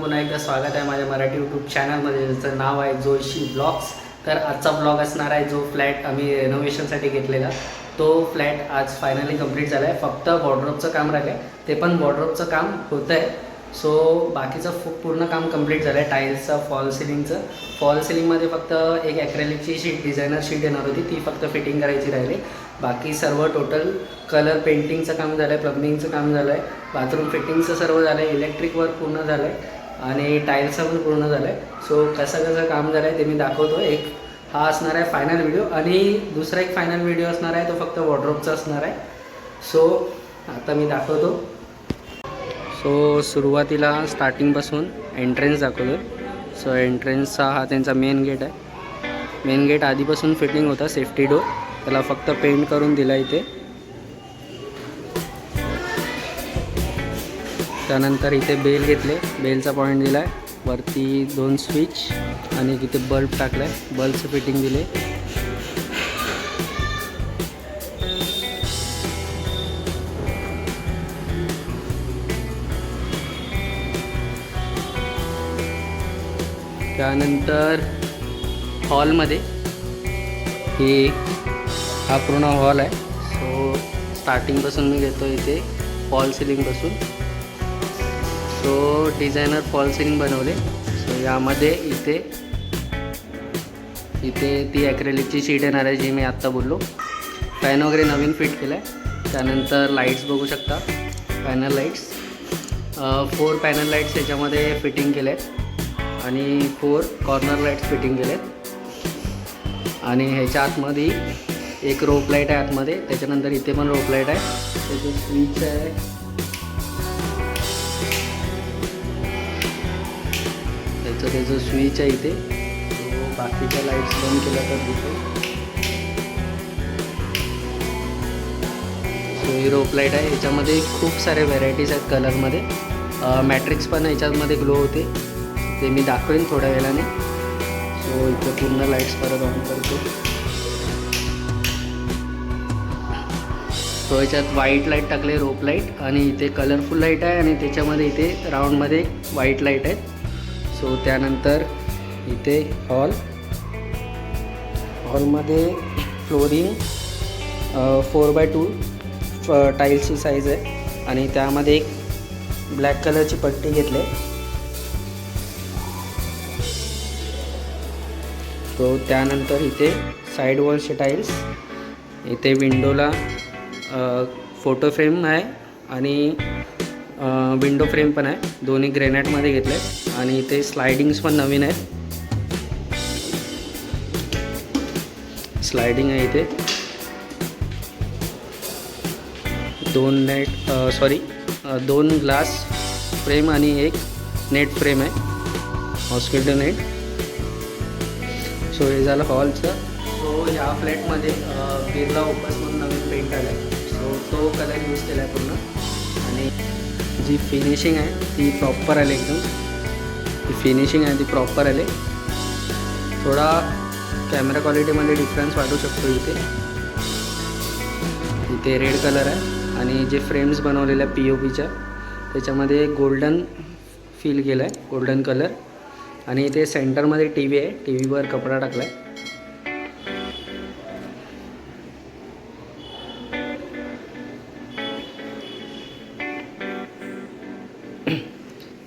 पुन्हा एकदा स्वागत आहे माझ्या मराठी यूट्यूब चॅनलमध्ये, ज्याचं नाव आहे जोशी ब्लॉग्स. तर आजचा ब्लॉग असणार आहे जो फ्लॅट आम्ही रेनोव्हेशनसाठी घेतलेला, तो फ्लॅट आज फायनली कंप्लीट झाला आहे. फक्त वॉर्डरोबचं काम राहिलं आहे, ते पण वॉर्डरोबचं काम होतं आहे. सो बाकीचं पूर्ण काम कंप्लीट झालं आहे. टाईल्सचं, फॉल सिलिंगमध्ये फक्त एक ॲक्रेलिकची शीट, डिझायनर शीट येणार होती, ती फक्त फिटिंग करायची राहिली. बाकी सर्व टोटल कलर पेंटिंगचं काम झालं आहे, प्लंबिंगचं काम झालं आहे, बाथरूम फिटिंगचं सर्व झालं आहे, इलेक्ट्रिक वर्क पूर्ण झालं आहे आणि टाईल्सचं पण पूर्ण झालं आहे. सो कसं काम झालं आहे ते मी दाखवतो. एक हा असणार आहे फायनल व्हिडिओ आणि दुसरा एक फायनल व्हिडिओ असणार आहे, तो फक्त वॉर्डरोबचा असणार आहे. सो आता मी दाखवतो. सो सुरुवातीला स्टार्टिंगपासून एंट्रन्स दाखवतो. सो एंट्रन्सचा हा त्यांचा मेन गेट आहे. मेन गेट आधीपासून फिटिंग होता, सेफ्टी डोर, त्याला फक्त पेंट करून दिला इथे. त्यानंतर इथे बेल घेतले, बेलचा पॉईंट दिला आहे. वरती 2 स्विच आणि इथे बल्ब टाकला आहे, बल्बचं फिटिंग दिले. त्यानंतर हॉलमध्ये हा पूर्ण हॉल आहे. सो स्टार्टिंगपासून मी घेतो इथे फॉल सिलिंगपासून. सो डिझायनर फॉल सिलिंग बनवले. सो यामध्ये इथे ती ॲक्रेलिकची शीट येणार आहे, जी मी आत्ता बोललो. फॅन वगैरे नवीन फिट केला आहे. त्यानंतर लाईट्स बघू शकता, पॅनल लाईट्स, 4 पॅनल लाईट्स याच्यामध्ये फिटिंग केले आहेत आणि 4 कॉर्नर लाईट्स फिटिंग केले आहेत. आणि ह्याच्या आतमध्ये एक रोप लाईट आहे आतमध्ये. त्याच्यानंतर इथे पण रोप लाईट आहे, त्याचं स्विच आहे. त्याचं स्विच आहे इथे. बाकीच्या लाईट्स बंद केल्या तर दिसतो. सो ही रोप लाईट आहे. ह्याच्यामध्ये खूप सारे व्हेरायटीज आहेत कलरमध्ये. मॅट्रिक्स पण ह्याच्यामध्ये ग्लो होते, ते मी दाखवेन थोड्या वेळाने. सो इथे पूर्ण लाईट्स परत ऑन करतो. सो ह्याच्यात व्हाईट लाईट टाकले, रोप लाईट, आणि इथे कलरफुल लाईट आहे आणि त्याच्यामध्ये इथे राऊंडमध्ये व्हाईट लाईट आहेत. सो त्यानंतर इथे हॉलमध्ये फ्लोरिंग 4x2 टाईल्सची साईज आहे आणि त्यामध्ये एक ब्लॅक कलरची पट्टी घेतली आहे. तो त्यानंतर इथे साईड वॉलचे टाईल्स, इथे विंडोला फोटो फ्रेम आहे आणि विंडो फ्रेम पण आहे, दोन्ही ग्रेनाइटमध्ये घेतले आहेत. आणि इथे स्लायडिंग्स पण नवीन आहेत, स्लायडिंग आहे इथे. 2 ग्लास फ्रेम आणि एक नेट फ्रेम आहे, मॉस्किटो नेट. सो हे झालं हॉलचं. सो ह्या फ्लॅटमध्ये बिर्ला ओपस म्हणून नवीन पेंट आला आहे. सो तो कलर यूज केला आहे पूर्ण. आणि जी फिनिशिंग आहे ती प्रॉपर आली, एकदम ती फिनिशिंग आहे ती प्रॉपर आली. थोडा कॅमेरा क्वालिटीमध्ये डिफरन्स वाटू शकतो. इथे रेड कलर आहे आणि जे फ्रेम्स बनवलेल्या POPच्या त्याच्यामध्ये गोल्डन फील केलं आहे, गोल्डन कलर. आणि इथे सेंटरमध्ये TV आहे, TVवर कपडा टाकला आहे.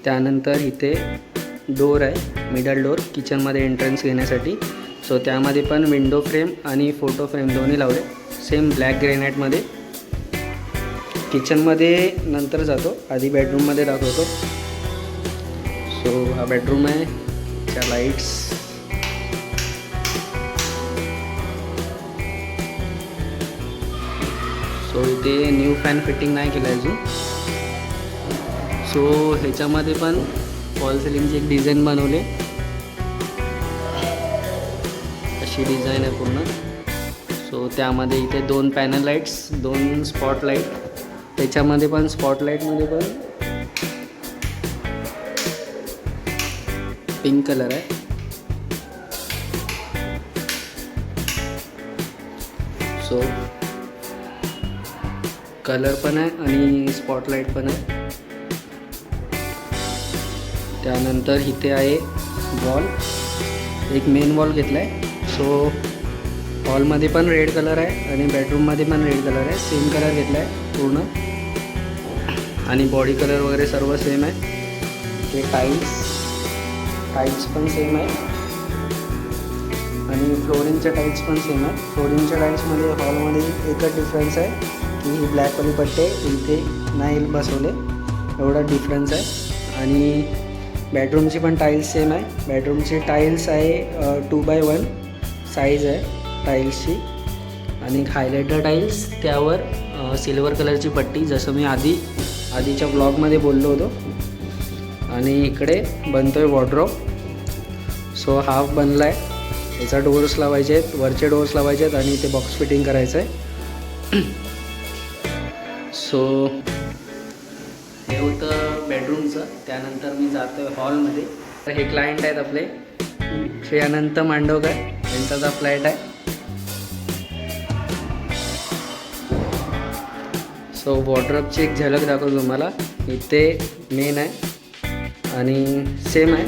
त्यानंतर इथे डोर आहे, मिडल डोर, किचनमध्ये एंट्रन्स घेण्यासाठी. सो त्यामध्ये पण विंडो फ्रेम आणि फोटो फ्रेम दोन्ही लावले, सेम ब्लॅक ग्रेनाइटमध्ये. किचनमध्ये नंतर जातो, आधी बेडरूममध्ये दाखवतो. सो हा बेडरूम आहे, त्या लाईट्स, सो इथे न्यू फॅन फिटिंग नाही केलं आहे अजून. सो ह्याच्यामध्ये पण फॉल सिलिंगची एक डिझाईन बनवली, अशी डिझाईन आहे पूर्ण. सो त्यामध्ये इथे 2 पॅनल लाईट्स, 2 स्पॉटलाईट, त्याच्यामध्ये पण स्पॉटलाईटमध्ये पण पिंक कलर आहे. सो कलर पण आहे आणि स्पॉटलाईट पण आहे. त्यानंतर इथे आहे वॉल, एक मेन वॉल घेतला आहे. सो हॉलमध्ये पण रेड कलर आहे आणि बेडरूममध्ये पण रेड कलर आहे. सेम कलर घेतला आहे पूर्ण आणि बॉडी कलर वगैरे सर्व सेम आहे. ते टाईल्स पण सेम आहे आणि फ्लोरिंगच्या टाईल्स पण सेम आहे. फ्लोरिंगच्या टाईल्समध्ये हॉलमध्ये एकच डिफरन्स आहे की ही ब्लॅकवाली पट्टे इथे नाही बसवले, एवढा डिफरन्स आहे. आणि बेडरूमची पण टाईल्स सेम आहे. बेडरूमची टाईल्स आहे 2x1 साईज आहे टाईल्सची आणि हायलायटर टाईल्स, त्यावर सिल्वर कलरची पट्टी, जसं मी आधीच्या ब्लॉगमध्ये बोललो होतो. आणि इकडे बनतो आहे वॉर्डरोब. सो हाफ बनला आहे. याचा डोअर्स लावायचे आहेत, वरचे डोअर्स लावायचे आहेत आणि इथे बॉक्स फिटिंग करायचं आहे. सो हे होतं बेडरूमचं. त्यानंतर मी जातो आहे हॉलमध्ये. तर हे क्लायंट आहेत आपले श्री अनंत मांडवकर, यांचा फ्लॅट आहे. सो वॉर्डरोबची एक झलक दाखवतो तुम्हाला. इथे मेन आहे आणि सेम आहे,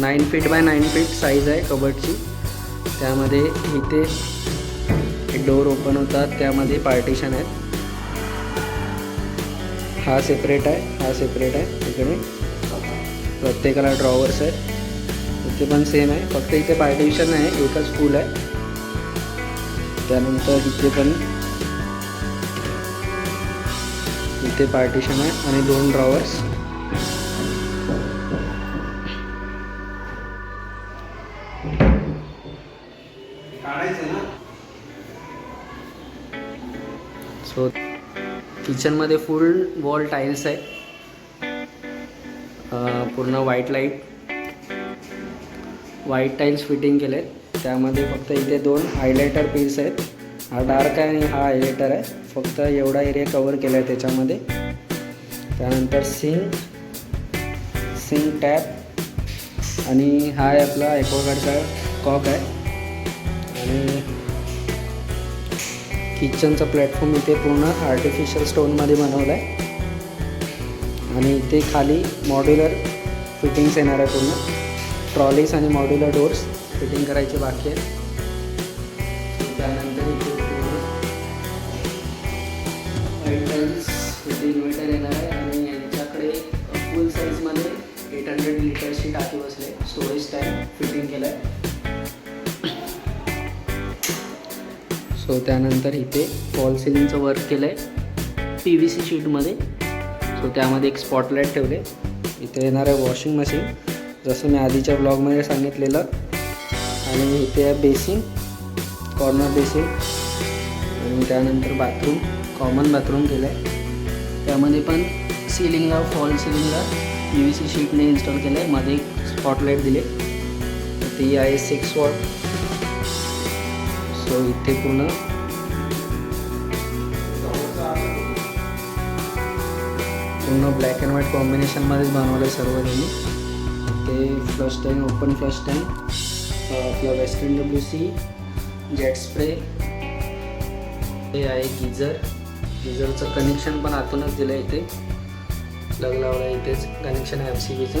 9 फीट बाय 9 फीट साईज आहे कबर्डची. त्यामध्ये इथे डोअर ओपन होतात, त्यामध्ये पार्टिशन आहेत. हा सेपरेट आहे. इकडे प्रत्येकाला ड्रॉवर्स आहेत. इथे पण सेम आहे, फक्त इथे पार्टिशन आहे, एकच फुल आहे. त्यानंतर इथे पार्टिशन आहे आणि 2 ड्रॉवर्स. सो किचनमध्ये फुल वॉल टाईल्स आहे, पूर्ण व्हाईट टाईल्स फिटिंग केले आहेत. त्यामध्ये फक्त इथे 2 हायलायटर पीस आहेत. हा डार्क आहे आणि हा हायलायटर आहे. फक्त एवढा एरिया कवर केला आहे त्याच्यामध्ये. त्यानंतर सिंक टॅप आणि हा आहे आपला ॲक्वागार्डचा कॉक आहे. आणि किचनचा प्लॅटफॉर्म इथे पूर्ण आर्टिफिशियल स्टोनमध्ये बनवला आहे आणि इथे खाली मॉड्युलर फिटिंग्स येणार आहे. पूर्ण ट्रॉलीज आणि मॉड्युलर डोर्स फिटिंग करायचे बाकी आहेत. त्यानंतर इथे इन्व्हर्टर येणार आहे आणि यांच्याकडे फुल साईजमध्ये 800 लिटर्सची टाकी बसले. स्टोरेज टँक फिटिंग केलं आहे. सो त्यानंतर इथे फॉल सिलिंगचं वर्क केलं आहे PVC शीटमध्ये. सो त्यामध्ये एक स्पॉटलाईट ठेवले. इथे येणार आहे वॉशिंग मशीन, जसं मी आधीच्या ब्लॉगमध्ये सांगितलेलं. आणि इथे आहे बेसिन, कॉर्नर बेसिन. आणि त्यानंतर बाथरूम, कॉमन बाथरूम केलं आहे. त्यामध्ये पण फॉल सिलिंगला PVC शीटने इन्स्टॉल केलं आहे. मध्ये एक स्पॉटलाईट दिले, ती आहे 6 वॉट. सो इथे पूर्ण ब्लॅक अँड व्हाईट कॉम्बिनेशनमध्येच बनवलं सर्व त्यांनी. ते flush tank, open flush tank, आपला वेस्टर्न WC, जेट स्प्रे. हे आहे गिझरचं कनेक्शन पण आतूनच दिलं आहे. इथे प्लग लावलं आहे, इथेच कनेक्शन आहे MCBचं.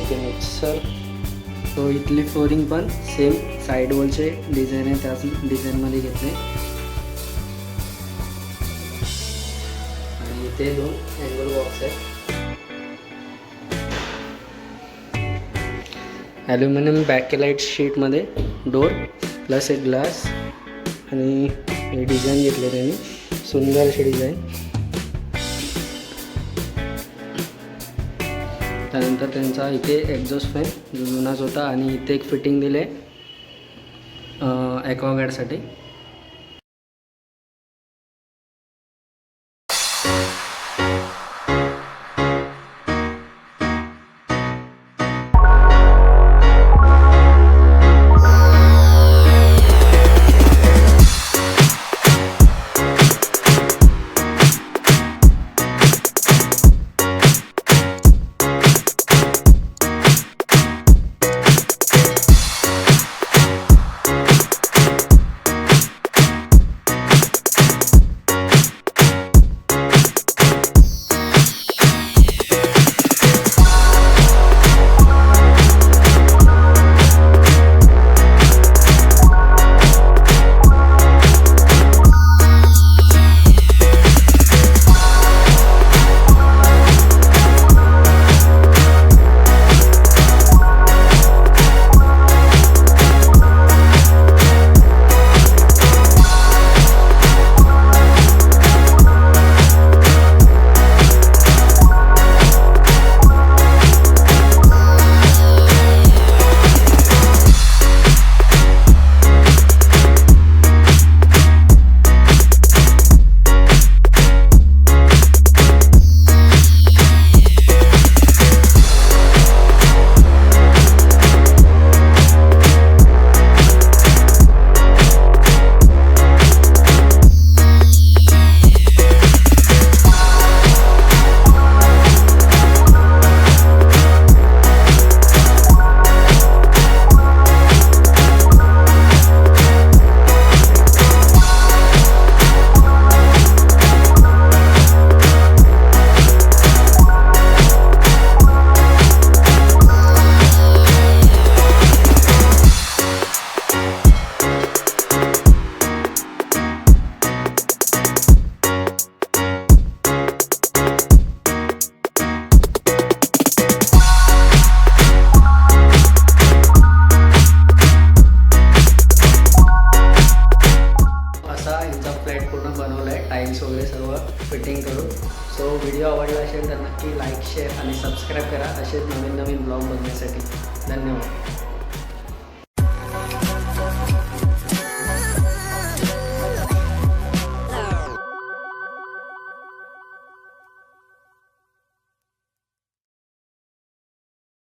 इथे मिक्सर. सो इथली फ्लोरिंग पण सेम साईड वॉलचे डिझाईन आहे, त्याच डिझाईनमध्ये घेतले. आणि इथे 2 अँगल बॉक्स आहेत. ॲल्युमिनियम बॅकलाईट शीटमध्ये डोर प्लस एक ग्लास. आणि हे डिझाईन घेतले त्यांनी, सुंदर अशी डिझाईन. त्यानंतर त्यांचा इथे एक्झॉस्ट फॅन जो जुनाच होता आणि इथे एक फिटिंग दिले ॲक्वागार्डसाठी. फिटिंग करू. सो व्हिडिओ आवडला असेल तर नक्की लाईक शेअर आणि सबस्क्राईब करा असेच नवीन नवीन ब्लॉग बघण्यासाठी. धन्यवाद.